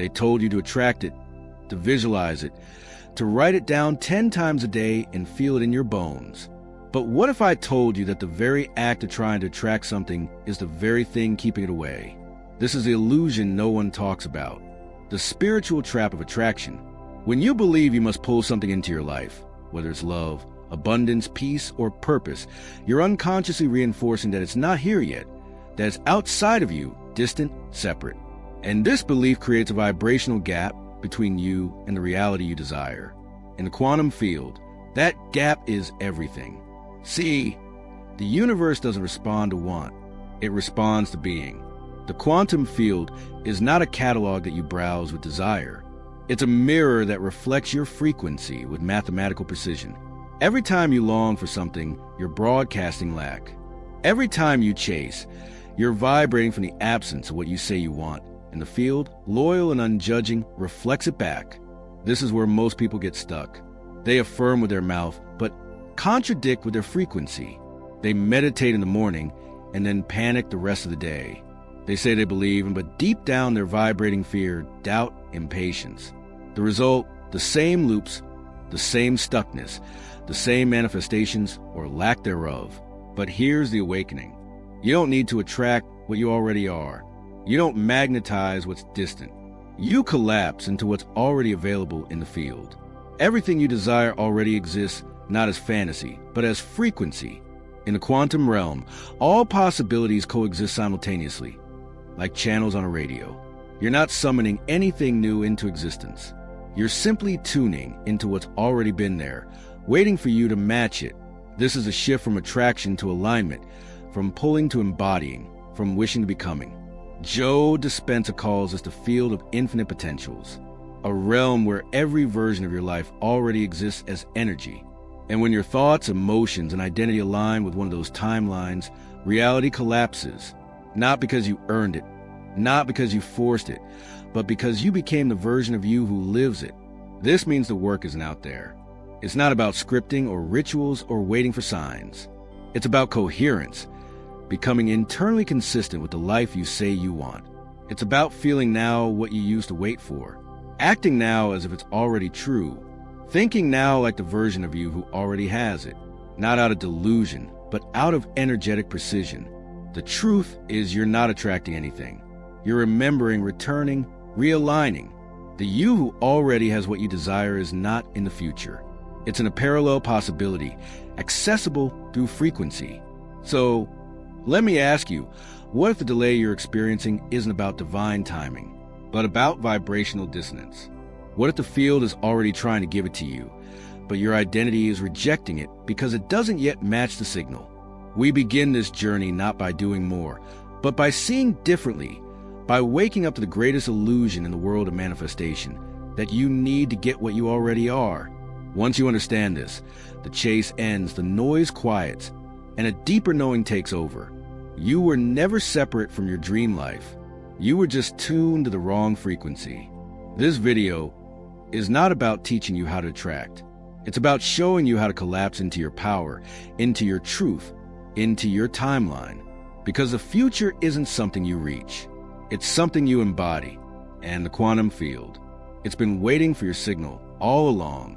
They told you to attract it, to visualize it, to write it down 10 times a day and feel it in your bones. But what if I told you that the very act of trying to attract something is the very thing keeping it away? This is the illusion no one talks about, the spiritual trap of attraction. When you believe you must pull something into your life, whether it's love, abundance, peace, or purpose, you're unconsciously reinforcing that it's not here yet, that it's outside of you, distant, separate. And this belief creates a vibrational gap between you and the reality you desire. In the quantum field, that gap is everything. See, the universe doesn't respond to want, it responds to being. The quantum field is not a catalog that you browse with desire. It's a mirror that reflects your frequency with mathematical precision. Every time you long for something, you're broadcasting lack. Every time you chase, you're vibrating from the absence of what you say you want. And the field, loyal and unjudging, reflects it back. This is where most people get stuck. They affirm with their mouth, but contradict with their frequency. They meditate in the morning and then panic the rest of the day. They say they believe, but deep down they're vibrating fear, doubt, impatience. The result, the same loops, the same stuckness, the same manifestations or lack thereof. But here's the awakening. You don't need to attract what you already are. You don't magnetize what's distant. You collapse into what's already available in the field. Everything you desire already exists, not as fantasy, but as frequency. In the quantum realm, all possibilities coexist simultaneously, like channels on a radio. You're not summoning anything new into existence. You're simply tuning into what's already been there, waiting for you to match it. This is a shift from attraction to alignment, from pulling to embodying, from wishing to becoming. Joe Dispenza calls this the field of infinite potentials, a realm where every version of your life already exists as energy. And when your thoughts, emotions, and identity align with one of those timelines, reality collapses, not because you earned it, not because you forced it, but because you became the version of you who lives it. This means the work isn't out there. It's not about scripting or rituals or waiting for signs. It's about coherence, becoming internally consistent with the life you say you want. It's about feeling now what you used to wait for, acting now as if it's already true, thinking now like the version of you who already has it, not out of delusion, but out of energetic precision. The truth is you're not attracting anything. You're remembering, returning, realigning. The you who already has what you desire is not in the future. It's in a parallel possibility, accessible through frequency. So, let me ask you, what if the delay you're experiencing isn't about divine timing, but about vibrational dissonance? What if the field is already trying to give it to you, but your identity is rejecting it because it doesn't yet match the signal? We begin this journey not by doing more, but by seeing differently, by waking up to the greatest illusion in the world of manifestation, that you need to get what you already are. Once you understand this, the chase ends, the noise quiets, and a deeper knowing takes over. You were never separate from your dream life. You were just tuned to the wrong frequency. This video is not about teaching you how to attract. It's about showing you how to collapse into your power, into your truth, into your timeline. Because the future isn't something you reach. It's something you embody. And the quantum field, it's been waiting for your signal all along.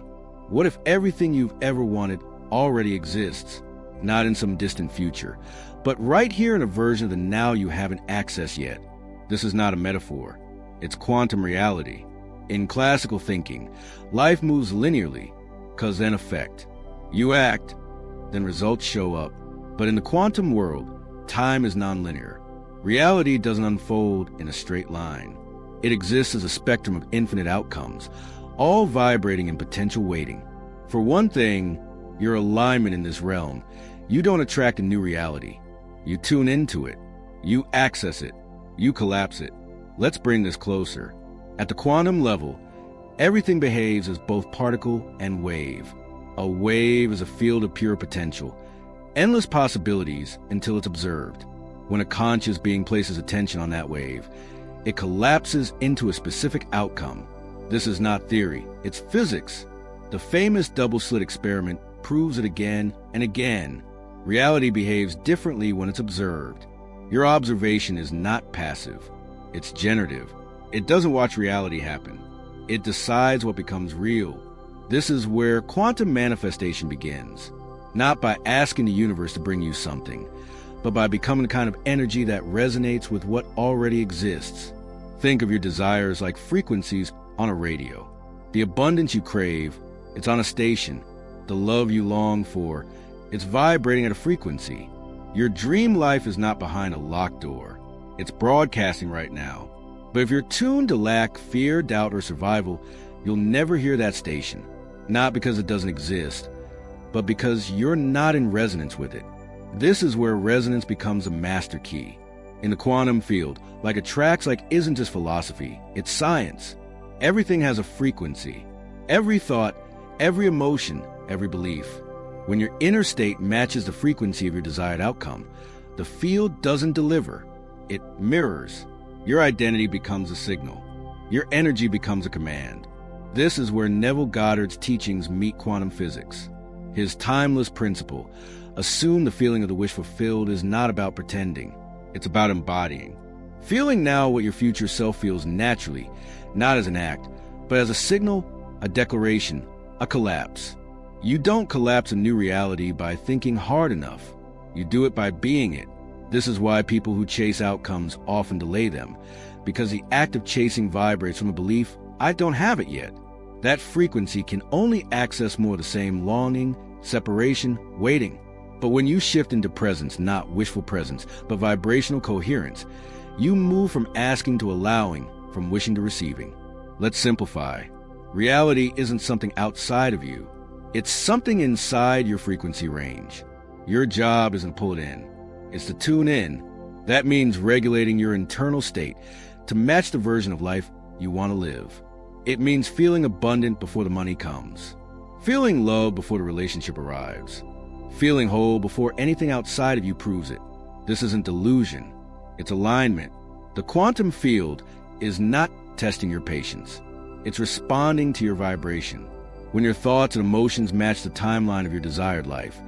What if everything you've ever wanted already exists? Not in some distant future, but right here in a version of the now you haven't accessed yet. This is not a metaphor. It's quantum reality. In classical thinking, life moves linearly, cause and effect. You act, then results show up. But in the quantum world, time is nonlinear. Reality doesn't unfold in a straight line. It exists as a spectrum of infinite outcomes, all vibrating in potential waiting. For one thing, your alignment in this realm, you don't attract a new reality. You tune into it. You access it. You collapse it. Let's bring this closer. At the quantum level, everything behaves as both particle and wave. A wave is a field of pure potential, endless possibilities until it's observed. When a conscious being places attention on that wave, it collapses into a specific outcome. This is not theory, it's physics. The famous double-slit experiment proves it again and again. Reality behaves differently when it's observed. Your observation is not passive, it's generative. It doesn't watch reality happen. It decides what becomes real. This is where quantum manifestation begins. Not by asking the universe to bring you something, but by becoming the kind of energy that resonates with what already exists. Think of your desires like frequencies on a radio. The abundance you crave, it's on a station. The love you long for, it's vibrating at a frequency. Your dream life is not behind a locked door. It's broadcasting right now. But if you're tuned to lack, fear, doubt, or survival, you'll never hear that station. Not because it doesn't exist, but because you're not in resonance with it. This is where resonance becomes a master key. In the quantum field, like attracts isn't just philosophy, it's science. Everything has a frequency. Every thought, every emotion, every belief. When your inner state matches the frequency of your desired outcome, the field doesn't deliver. It mirrors. Your identity becomes a signal. Your energy becomes a command. This is where Neville Goddard's teachings meet quantum physics. His timeless principle, assume the feeling of the wish fulfilled, is not about pretending. It's about embodying. Feeling now what your future self feels naturally, not as an act, but as a signal, a declaration, a collapse. You don't collapse a new reality by thinking hard enough. You do it by being it. This is why people who chase outcomes often delay them, because the act of chasing vibrates from a belief, I don't have it yet. That frequency can only access more of the same longing, separation, waiting. But when you shift into presence, not wishful presence, but vibrational coherence, you move from asking to allowing, from wishing to receiving. Let's simplify. Reality isn't something outside of you. It's something inside your frequency range. Your job isn't to pull it in. It's to tune in. That means regulating your internal state to match the version of life you want to live. It means feeling abundant before the money comes. Feeling love before the relationship arrives. Feeling whole before anything outside of you proves it. This isn't delusion. It's alignment. The quantum field is not testing your patience. It's responding to your vibration. When your thoughts and emotions match the timeline of your desired life,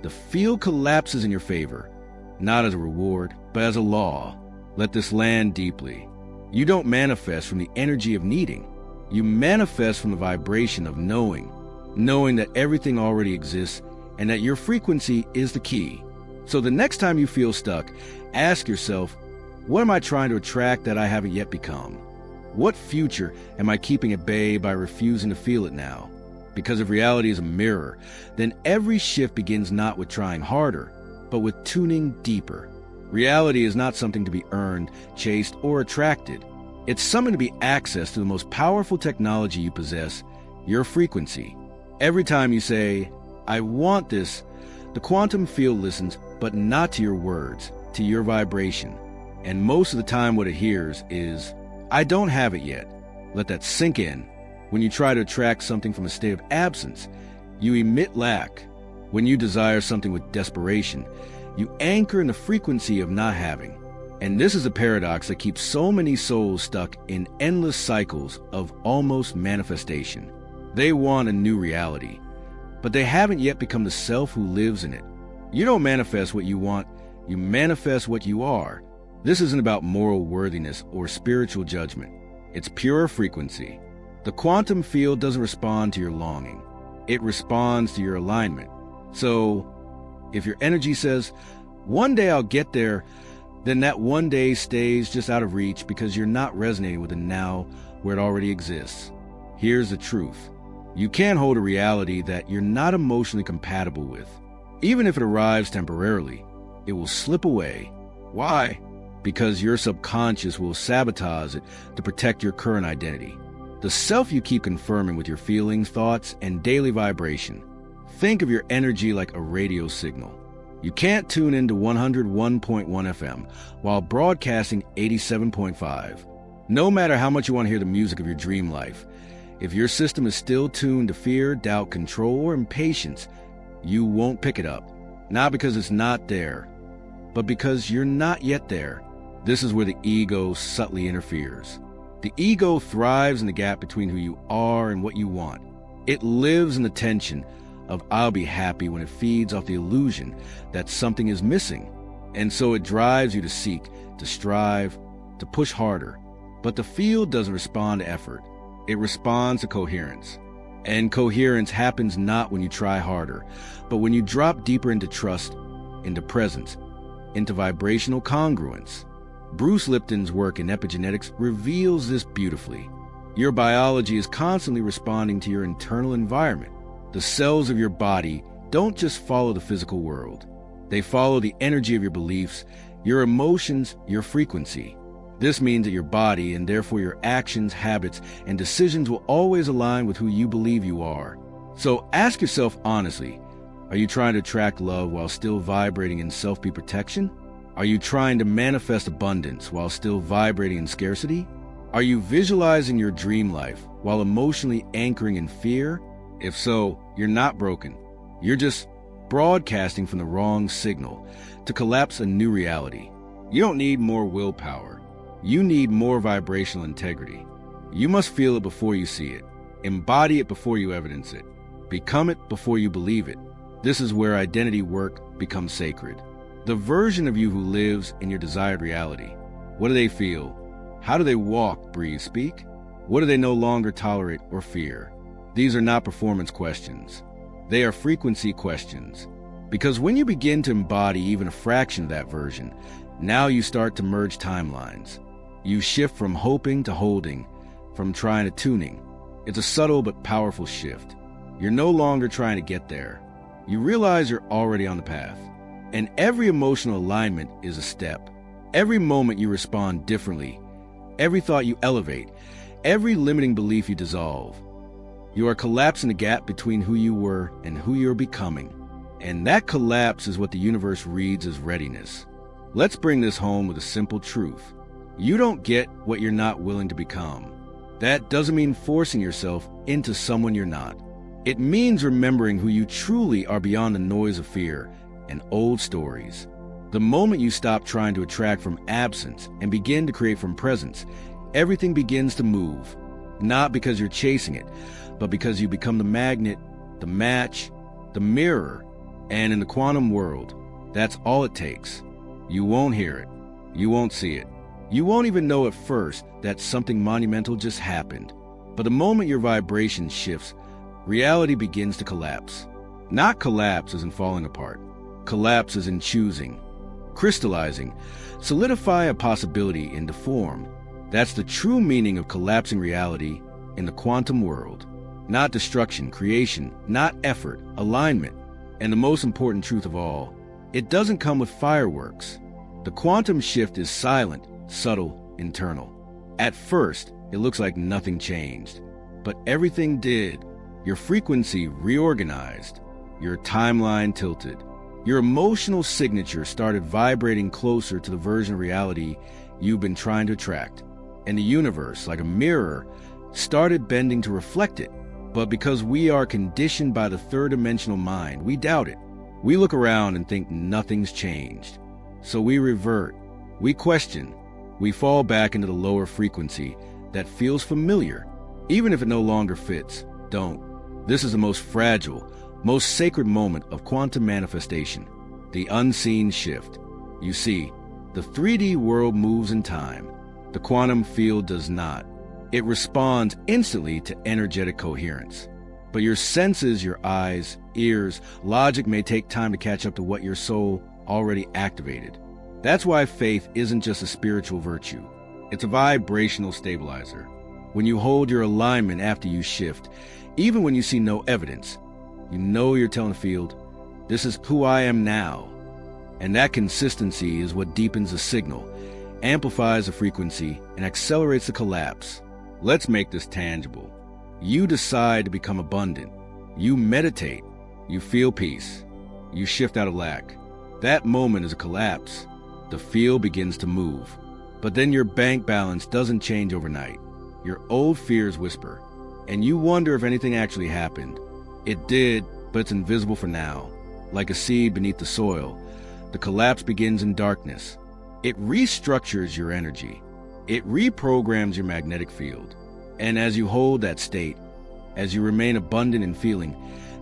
the field collapses in your favor, not as a reward, but as a law. Let this land deeply. You don't manifest from the energy of needing. You manifest from the vibration of knowing that everything already exists and that your frequency is the key. So the next time you feel stuck, ask yourself, what am I trying to attract that I haven't yet become? What future am I keeping at bay by refusing to feel it now? Because if reality is a mirror, then every shift begins not with trying harder, but with tuning deeper. Reality is not something to be earned, chased, or attracted. It's something to be accessed through the most powerful technology you possess, your frequency. Every time you say, I want this, the quantum field listens, but not to your words, to your vibration. And most of the time what it hears is, I don't have it yet. Let that sink in. When you try to attract something from a state of absence, you emit lack. When you desire something with desperation, you anchor in the frequency of not having. And this is a paradox that keeps so many souls stuck in endless cycles of almost manifestation. They want a new reality, but they haven't yet become the self who lives in it. You don't manifest what you want, you manifest what you are. This isn't about moral worthiness or spiritual judgment. It's pure frequency. The quantum field doesn't respond to your longing. It responds to your alignment. So, if your energy says, one day I'll get there, then that one day stays just out of reach because you're not resonating with the now where it already exists. Here's the truth. You can't hold a reality that you're not emotionally compatible with. Even if it arrives temporarily, it will slip away. Why? Because your subconscious will sabotage it to protect your current identity. The self you keep confirming with your feelings, thoughts, and daily vibration. Think of your energy like a radio signal. You can't tune into 101.1 FM while broadcasting 87.5. No matter how much you want to hear the music of your dream life, if your system is still tuned to fear, doubt, control, or impatience, you won't pick it up. Not because it's not there, but because you're not yet there. This is where the ego subtly interferes. The ego thrives in the gap between who you are and what you want. It lives in the tension of I'll be happy when it feeds off the illusion that something is missing. And so it drives you to seek, to strive, to push harder. But the field doesn't respond to effort. It responds to coherence. And coherence happens not when you try harder, but when you drop deeper into trust, into presence, into vibrational congruence. Bruce Lipton's work in epigenetics reveals this beautifully. Your biology is constantly responding to your internal environment. The cells of your body don't just follow the physical world. They follow the energy of your beliefs, your emotions, your frequency. This means that your body, and therefore your actions, habits, and decisions, will always align with who you believe you are. So ask yourself honestly, are you trying to attract love while still vibrating in self-be protection? Are you trying to manifest abundance while still vibrating in scarcity? Are you visualizing your dream life while emotionally anchoring in fear? If so, you're not broken. You're just broadcasting from the wrong signal to collapse a new reality. You don't need more willpower. You need more vibrational integrity. You must feel it before you see it. Embody it before you evidence it. Become it before you believe it. This is where identity work becomes sacred. The version of you who lives in your desired reality. What do they feel? How do they walk, breathe, speak? What do they no longer tolerate or fear? These are not performance questions. They are frequency questions. Because when you begin to embody even a fraction of that version, now you start to merge timelines. You shift from hoping to holding, from trying to tuning. It's a subtle but powerful shift. You're no longer trying to get there. You realize you're already on the path. And every emotional alignment is a step. Every moment you respond differently. Every thought you elevate. Every limiting belief you dissolve. You are collapsing the gap between who you were and who you're becoming. And that collapse is what the universe reads as readiness. Let's bring this home with a simple truth. You don't get what you're not willing to become. That doesn't mean forcing yourself into someone you're not. It means remembering who you truly are beyond the noise of fear and old stories. The moment you stop trying to attract from absence and begin to create from presence, everything begins to move. Not because you're chasing it, but because you become the magnet, the match, the mirror. And in the quantum world, that's all it takes. You won't hear it. You won't see it. You won't even know at first that something monumental just happened. But the moment your vibration shifts, reality begins to collapse. Not collapse as in falling apart. Collapse as in choosing, crystallizing, solidify a possibility into form. That's the true meaning of collapsing reality in the quantum world. Not destruction, creation, not effort, alignment. And the most important truth of all, it doesn't come with fireworks. The quantum shift is silent, subtle, internal. At first, it looks like nothing changed. But everything did. Your frequency reorganized. Your timeline tilted. Your emotional signature started vibrating closer to the version of reality you've been trying to attract. And the universe, like a mirror, started bending to reflect it. But because we are conditioned by the third-dimensional mind, we doubt it. We look around and think nothing's changed. So we revert. We question. We fall back into the lower frequency that feels familiar, even if it no longer fits. Don't. This is the most fragile, most sacred moment of quantum manifestation, the unseen shift. You see, the 3D world moves in time. The quantum field does not. It responds instantly to energetic coherence. But your senses, your eyes, ears, logic may take time to catch up to what your soul already activated. That's why faith isn't just a spiritual virtue. It's a vibrational stabilizer. When you hold your alignment after you shift, even when you see no evidence, you know you're telling the field, this is who I am now. And that consistency is what deepens the signal, amplifies the frequency, and accelerates the collapse. Let's make this tangible. You decide to become abundant. You meditate. You feel peace. You shift out of lack. That moment is a collapse. The field begins to move. But then your bank balance doesn't change overnight. Your old fears whisper, and you wonder if anything actually happened. It did, but it's invisible for now. Like a seed beneath the soil, the collapse begins in darkness. It restructures your energy. It reprograms your magnetic field. And as you hold that state, as you remain abundant in feeling,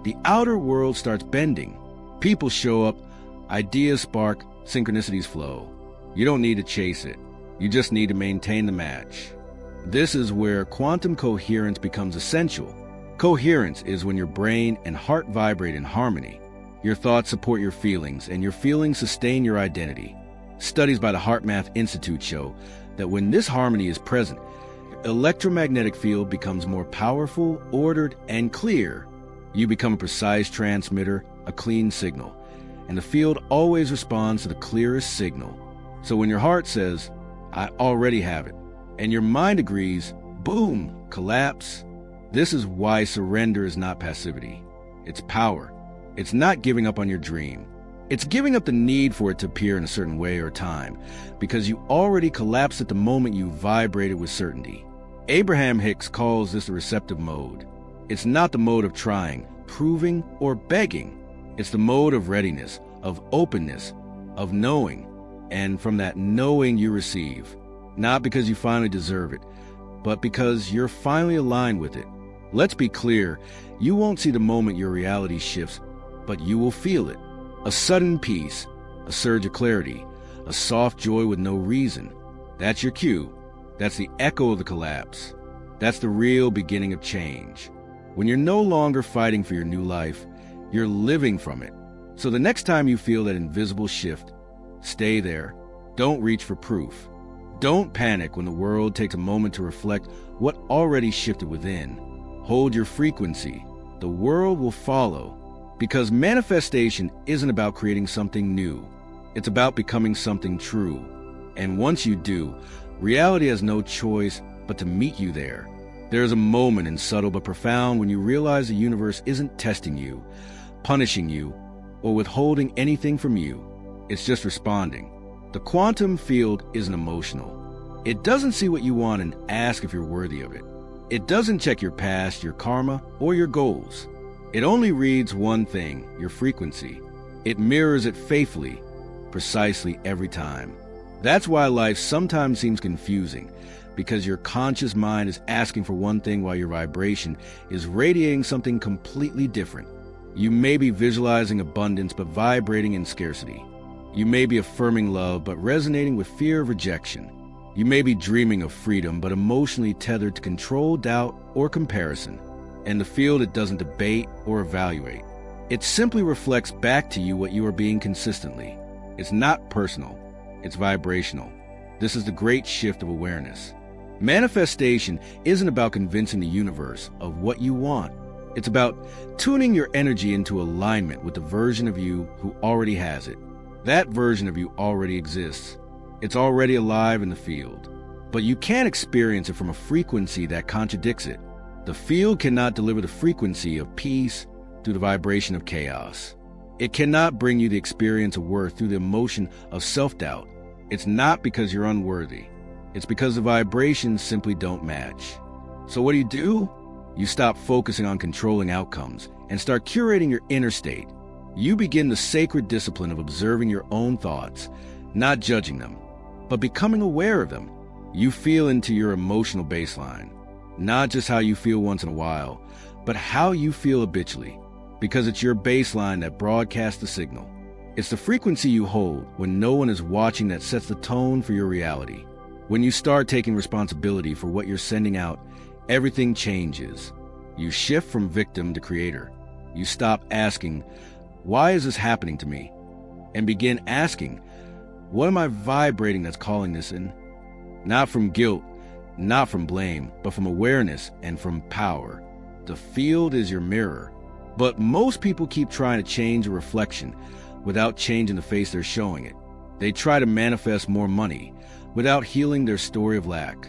the outer world starts bending. People show up, ideas spark, synchronicities flow. You don't need to chase it. You just need to maintain the match. This is where quantum coherence becomes essential. Coherence is when your brain and heart vibrate in harmony. Your thoughts support your feelings, and your feelings sustain your identity. Studies by the HeartMath Institute show that when this harmony is present, your electromagnetic field becomes more powerful, ordered, and clear. You become a precise transmitter, a clean signal, and the field always responds to the clearest signal. So when your heart says, "I already have it," and your mind agrees, boom, collapse. This is why surrender is not passivity. It's power. It's not giving up on your dream. It's giving up the need for it to appear in a certain way or time, because you already collapsed at the moment you vibrated with certainty. Abraham Hicks calls this the receptive mode. It's not the mode of trying, proving, or begging. It's the mode of readiness, of openness, of knowing. And from that knowing you receive, not because you finally deserve it, but because you're finally aligned with it. Let's be clear, you won't see the moment your reality shifts, but you will feel it. A sudden peace, a surge of clarity, a soft joy with no reason. That's your cue. That's the echo of the collapse. That's the real beginning of change. When you're no longer fighting for your new life, you're living from it. So the next time you feel that invisible shift, stay there. Don't reach for proof. Don't panic when the world takes a moment to reflect what already shifted within. Hold your frequency. The world will follow. Because manifestation isn't about creating something new. It's about becoming something true. And once you do, reality has no choice but to meet you there. There is a moment, and subtle but profound, when you realize the universe isn't testing you, punishing you, or withholding anything from you. It's just responding. The quantum field isn't emotional. It doesn't see what you want and ask if you're worthy of it. It doesn't check your past, your karma, or your goals. It only reads one thing, your frequency. It mirrors it faithfully, precisely every time. That's why life sometimes seems confusing, because your conscious mind is asking for one thing while your vibration is radiating something completely different. You may be visualizing abundance but vibrating in scarcity. You may be affirming love but resonating with fear of rejection. You may be dreaming of freedom but emotionally tethered to control, doubt, or comparison. And the field, it doesn't debate or evaluate. It simply reflects back to you what you are being consistently. It's not personal. It's vibrational. This is the great shift of awareness. Manifestation isn't about convincing the universe of what you want. It's about tuning your energy into alignment with the version of you who already has it. That version of you already exists. It's already alive in the field. But you can't experience it from a frequency that contradicts it. The field cannot deliver the frequency of peace through the vibration of chaos. It cannot bring you the experience of worth through the emotion of self-doubt. It's not because you're unworthy. It's because the vibrations simply don't match. So what do? You stop focusing on controlling outcomes and start curating your inner state. You begin the sacred discipline of observing your own thoughts, not judging them, but becoming aware of them. You feel into your emotional baseline. Not just how you feel once in a while, but how you feel habitually, because it's your baseline that broadcasts the signal. It's the frequency you hold when no one is watching that sets the tone for your reality. When you start taking responsibility for what you're sending out, everything changes. You shift from victim to creator. You stop asking, "Why is this happening to me?" and begin asking, "What am I vibrating that's calling this in?" Not from guilt, not from blame, but from awareness and from power. The field is your mirror. But most people keep trying to change a reflection without changing the face they're showing it. They try to manifest more money without healing their story of lack.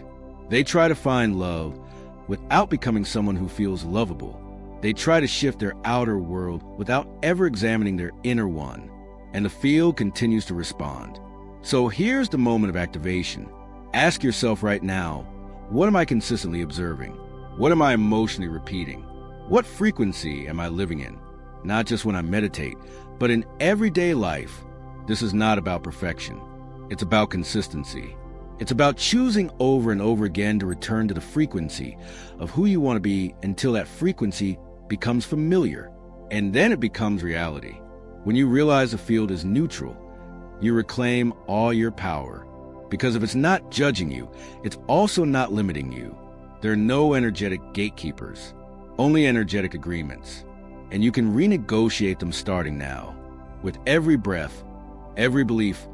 They try to find love without becoming someone who feels lovable. They try to shift their outer world without ever examining their inner one. And the field continues to respond. So here's the moment of activation. Ask yourself right now, what am I consistently observing? What am I emotionally repeating? What frequency am I living in? Not just when I meditate, but in everyday life. This is not about perfection. It's about consistency. It's about choosing over and over again to return to the frequency of who you want to be until that frequency becomes familiar. And then it becomes reality. When you realize the field is neutral, you reclaim all your power. Because if it's not judging you, it's also not limiting you. There are no energetic gatekeepers, only energetic agreements. And you can renegotiate them starting now. With every breath, every belief,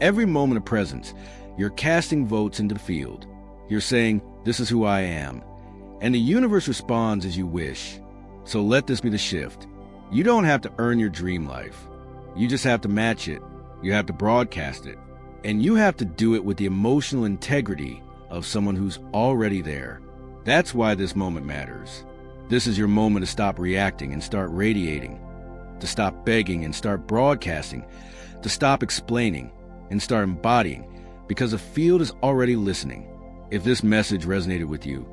every moment of presence, you're casting votes into the field. You're saying, "This is who I am." And the universe responds as you wish. So let this be the shift. You don't have to earn your dream life. You just have to match it. You have to broadcast it. And you have to do it with the emotional integrity of someone who's already there. That's why this moment matters. This is your moment to stop reacting and start radiating, to stop begging and start broadcasting, to stop explaining and start embodying, because the field is already listening. If this message resonated with you,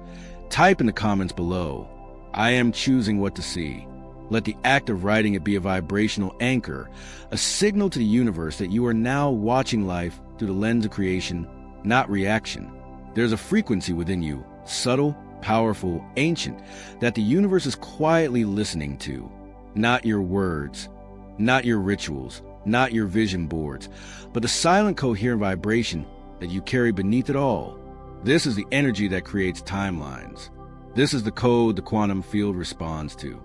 type in the comments below, "I am choosing what to see." Let the act of writing it be a vibrational anchor, a signal to the universe that you are now watching life through the lens of creation, not reaction. There's a frequency within you, subtle, powerful, ancient, that the universe is quietly listening to. Not your words, not your rituals, not your vision boards, but the silent, coherent vibration that you carry beneath it all. This is the energy that creates timelines. This is the code the quantum field responds to.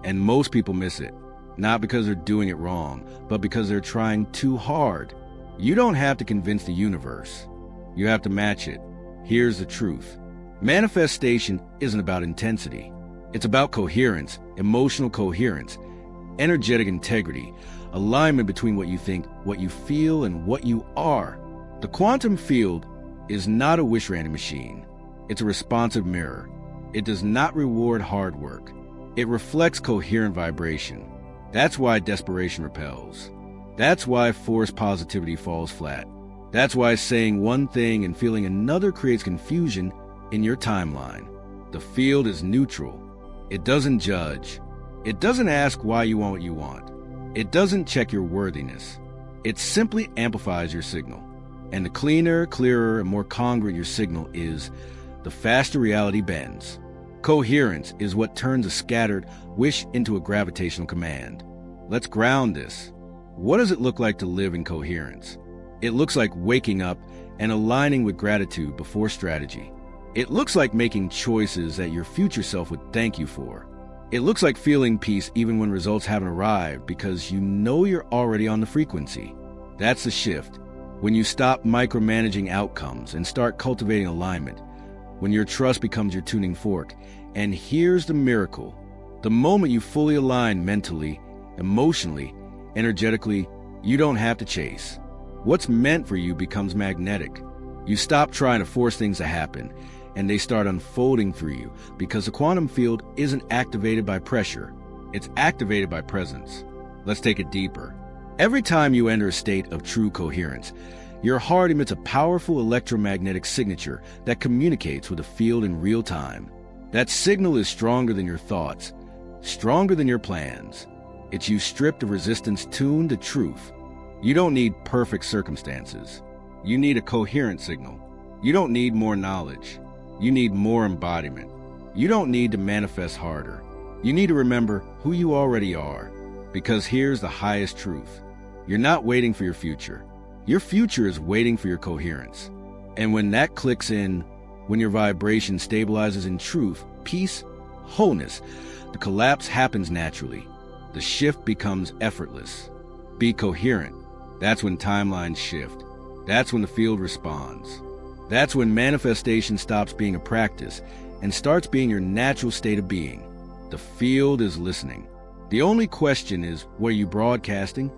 And most people miss it, not because they're doing it wrong, but because they're trying too hard. You don't have to convince the universe. You have to match it. Here's the truth. Manifestation isn't about intensity. It's about coherence, emotional coherence, energetic integrity, alignment between what you think, what you feel, and what you are. The quantum field is not a wish-granting machine. It's a responsive mirror. It does not reward hard work. It reflects coherent vibration. That's why desperation repels. That's why forced positivity falls flat. That's why saying one thing and feeling another creates confusion in your timeline. The field is neutral. It doesn't judge. It doesn't ask why you want what you want. It doesn't check your worthiness. It simply amplifies your signal. And the cleaner, clearer, and more congruent your signal is, the faster reality bends. Coherence is what turns a scattered wish into a gravitational command. Let's ground this. What does it look like to live in coherence? It looks like waking up and aligning with gratitude before strategy. It looks like making choices that your future self would thank you for. It looks like feeling peace even when results haven't arrived because you know you're already on the frequency. That's the shift. When you stop micromanaging outcomes and start cultivating alignment. When your trust becomes your tuning fork. And here's the miracle. The moment you fully align mentally, emotionally, energetically, you don't have to chase. What's meant for you becomes magnetic. You stop trying to force things to happen, and they start unfolding through you because the quantum field isn't activated by pressure. It's activated by presence. Let's take it deeper. Every time you enter a state of true coherence, your heart emits a powerful electromagnetic signature that communicates with the field in real time. That signal is stronger than your thoughts, stronger than your plans. It's you stripped of resistance, tuned to truth. You don't need perfect circumstances. You need a coherent signal. You don't need more knowledge. You need more embodiment. You don't need to manifest harder. You need to remember who you already are. Because here's the highest truth. You're not waiting for your future. Your future is waiting for your coherence. And when that clicks in, when your vibration stabilizes in truth, peace, wholeness, the collapse happens naturally. The shift becomes effortless. Be coherent. That's when timelines shift. That's when the field responds. That's when manifestation stops being a practice and starts being your natural state of being. The field is listening. The only question is, what are you broadcasting?